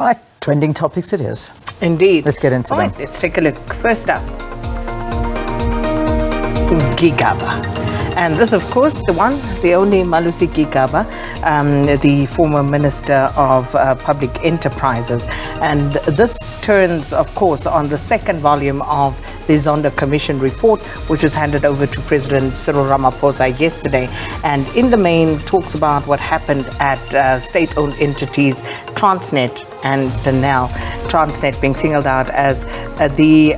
Right, trending topics it is. Indeed. Let's get into them. Right, let's take a look. First up, Gigaba. And this, of course, the one, the only Malusi Gigaba, the former Minister of Public Enterprises. And this turns, of course, on the second volume of the Zondo Commission report, which was handed over to President Cyril Ramaphosa yesterday. And in the main, talks about what happened at state-owned entities, Transnet and now Transnet being singled out as the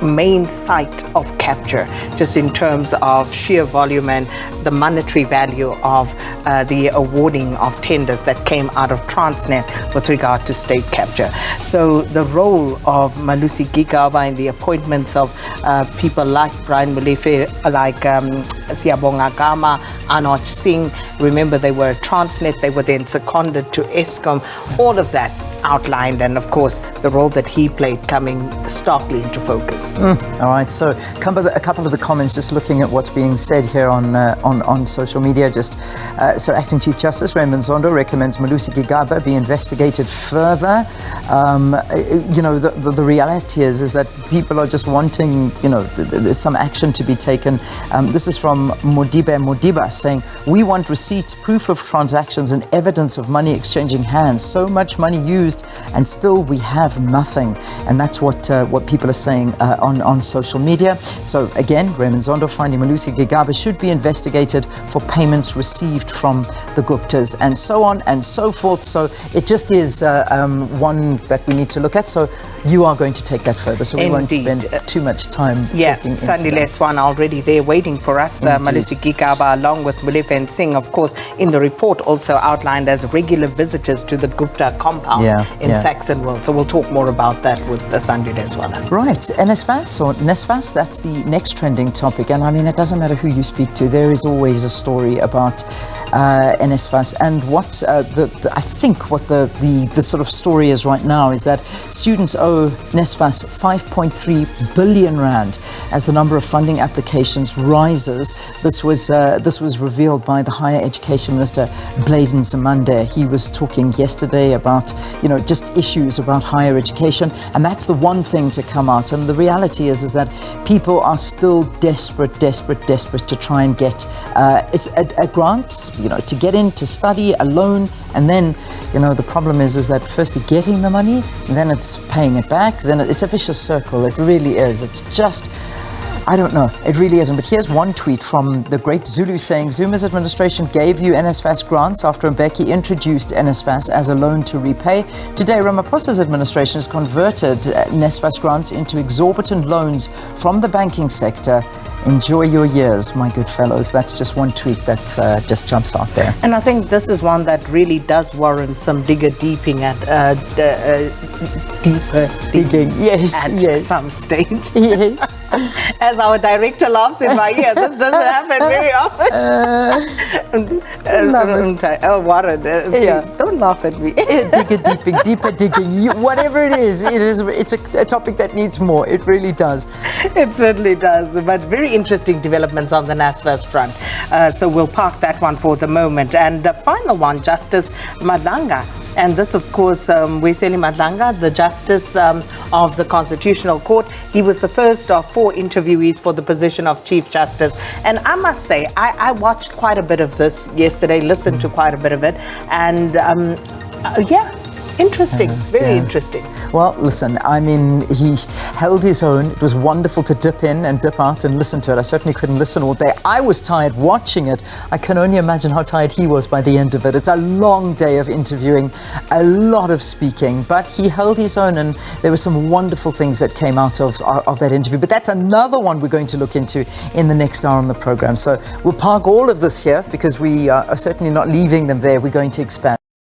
main site of capture, just in terms of sheer volume and the monetary value of the awarding of tenders that came out of Transnet with regard to state capture. So the role of Malusi Gigaba in the appointments of people like Brian Molefe, like Siyabonga Gama, Anoj Singh, remember they were Transnet, they were then seconded to Eskom, all of that outlined, and of course the role that he played coming starkly into focus. All right, so a couple of the comments, just looking at what's being said here on social media. So Acting Chief Justice Raymond Zondo recommends Malusi Gigaba be investigated further. The reality is that people are just wanting, there's some action to be taken. This is from Modiba saying, "We want receipts, proof of transactions, and evidence of money exchanging hands. So much money used, and still we have nothing." And that's what people are saying on social media. So again, Raymond Zondo finding Malusi Gigaba should be investigated for payments received from the Guptas, and so on and so forth. So it just is one that we need to look at. So you are going to take that further, so we won't spend too much time talking into Sandy that. Leswan already there waiting for us. Malusi Gigaba, along with Molefe and Singh, of course, in the report also outlined as regular visitors to the Gupta compound in Saxonwold. So we'll talk more about that with Sandy Leswan. Right, Nsfas, that's the next trending topic. And I mean, it doesn't matter who you speak to, there is always a story about Nsfas. And what I think what the sort of story is right now is that students owe Nsfas 5.3 billion rand as the number of funding applications rises. This was revealed by the Higher Education Minister, Bladen Zamande. He was talking yesterday about, just issues about higher education, and that's the one thing to come out. And the reality is that people are still desperate to try and get it's a grant, to get in, to study, a loan, and then, the problem is that firstly getting the money, and then it's paying it back, then it's a vicious circle. It really is. It's just, I don't know, it really isn't. But here's one tweet from the great Zulu saying, "Zuma's administration gave you Nsfas grants after Mbeki introduced Nsfas as a loan to repay. Today, Ramaphosa's administration has converted Nsfas grants into exorbitant loans from the banking sector. Enjoy your years, my good fellows." That's just one tweet that just jumps out there. And I think this is one that really does warrant some deeper digging at some stage. Yes. As our director laughs in my ear, this doesn't happen very often. Oh, Warren, please, don't laugh at me. Deeper digging, whatever it is, it's a topic that needs more. It really does. It certainly does. But very interesting developments on the Nsfas front. So we'll park that one for the moment. And the final one, Justice Madlanga. And this, of course, Weseli Madlanga, the Justice of the Constitutional Court. He was the first of 4 interviewees for the position of Chief Justice. And I must say, I watched quite a bit of this yesterday, listened to quite a bit of it. And interesting, very interesting. Well, listen, I mean, he held his own. It was wonderful to dip in and dip out and listen to it. I certainly couldn't listen all day. I was tired watching it. I can only imagine how tired he was by the end of it. It's a long day of interviewing, a lot of speaking, but he held his own, and there were some wonderful things that came out of that interview. But that's another one we're going to look into in the next hour on the program. So we'll park all of this here because we are certainly not leaving them there. We're going to expand.